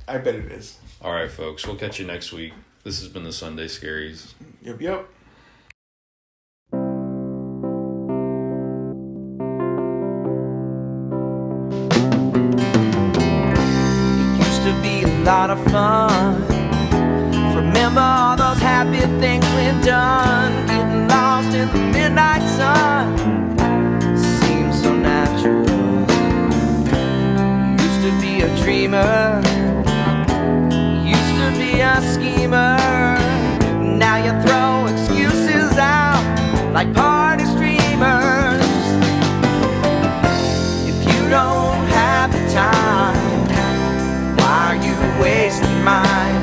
I bet it is. All right, folks. We'll catch you next week. This has been the Sunday Scaries. Yep. It used to be a lot of fun. Remember all those happy things we've done. Getting lost in the midnight sun seems so natural. Used to be a dreamer, used to be a schemer. Now you throw excuses out like party streamers. If you don't have the time, why are you wasting mine?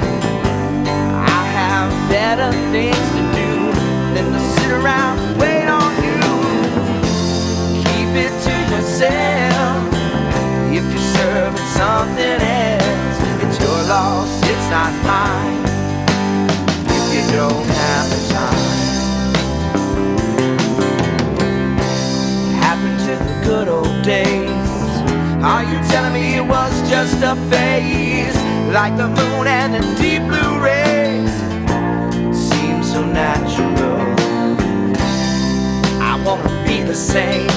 I have better things to do than to sit around and wait on you. Keep it to yourself. If you're serving something else, it's your loss, it's not mine. If you don't have the time. What happened to the good old days? Are you telling me it was just a phase? Like the moon and the deep blue rays, it seems so natural. I wanna be the same,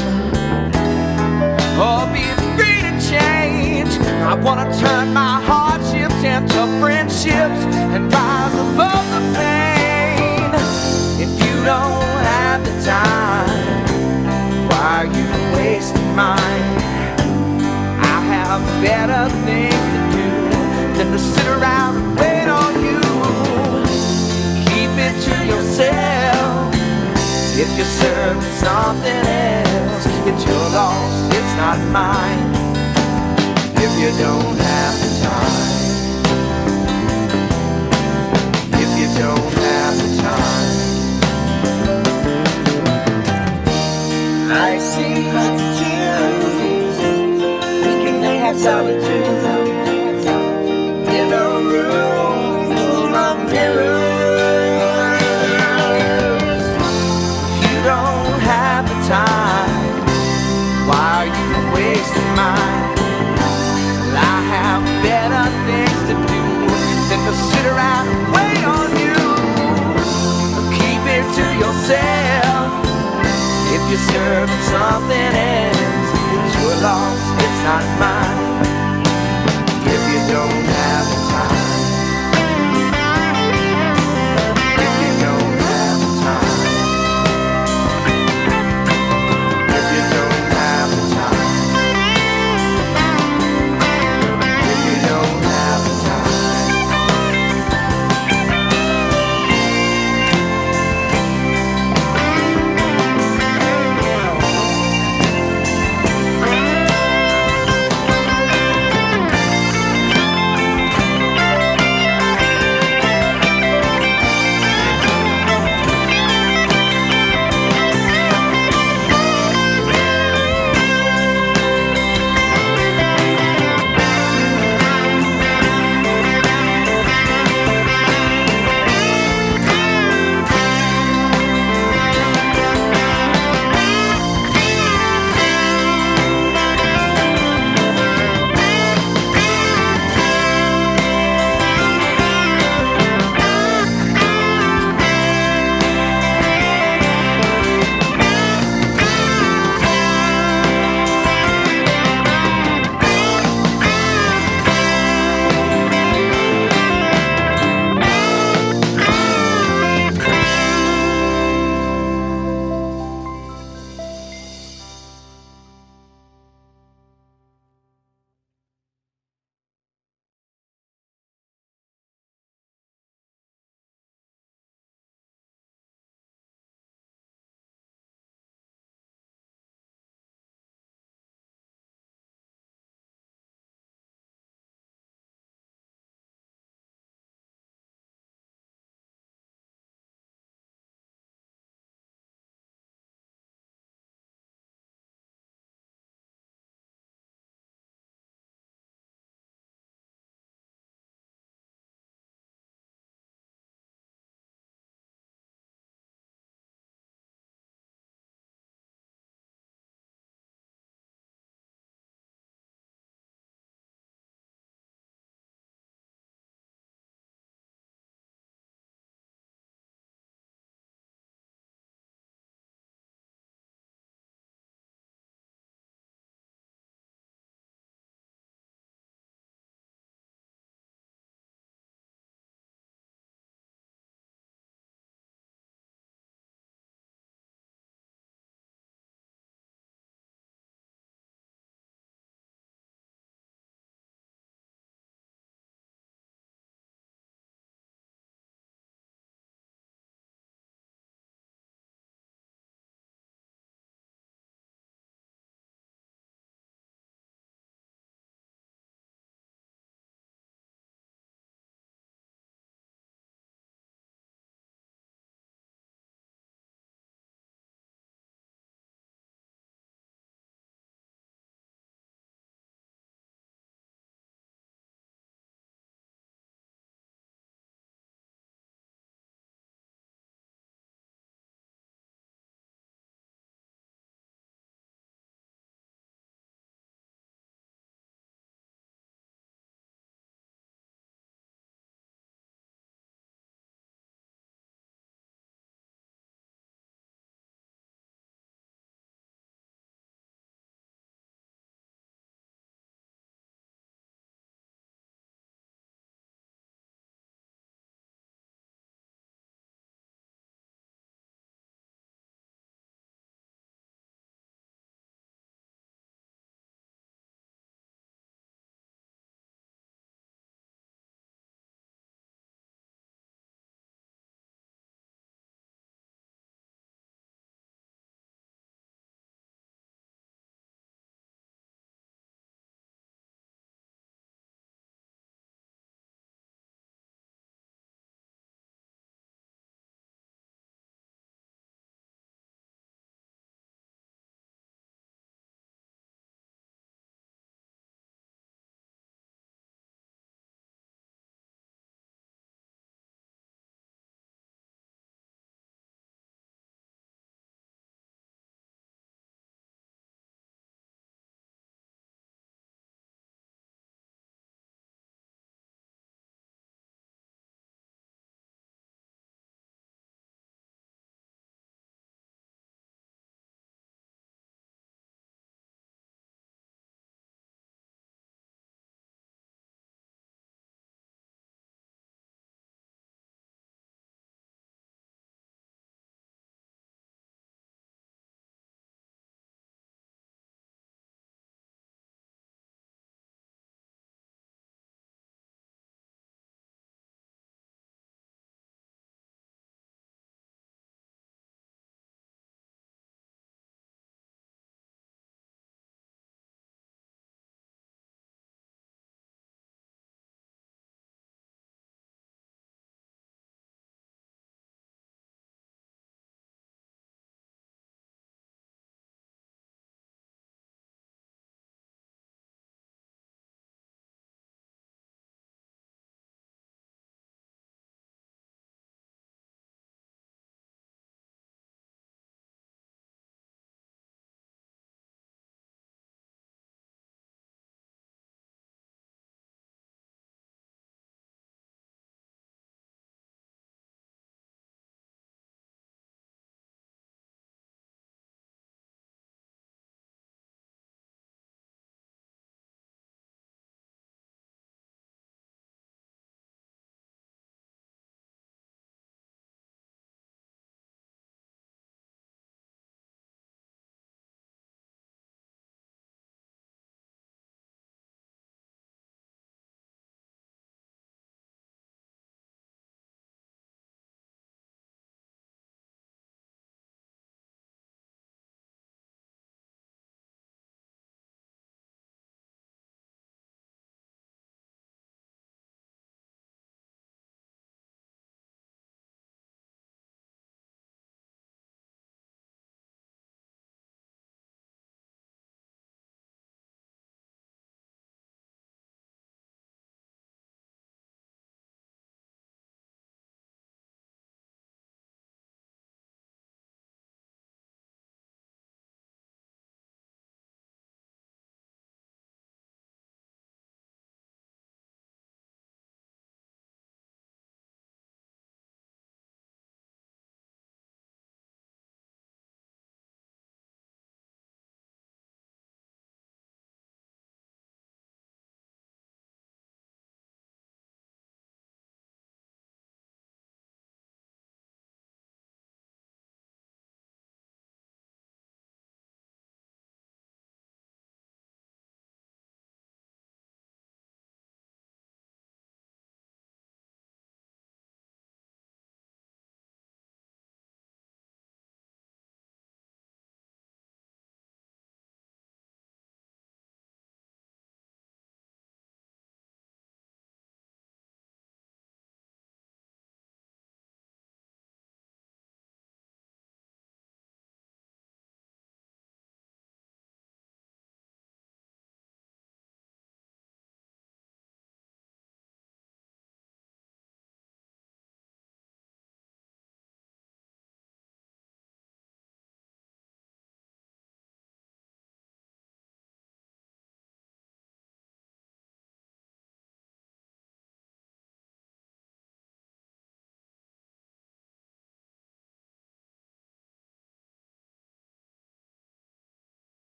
or be free to change. I wanna turn my hardships into friendships and rise above the pain. If you don't have the time, why are you wasting mine? I have better things to do something else. It's your loss, it's not mine. If you don't have the time, if you don't have the time. I see multitudes thinking they have solitude in a room full of mirrors.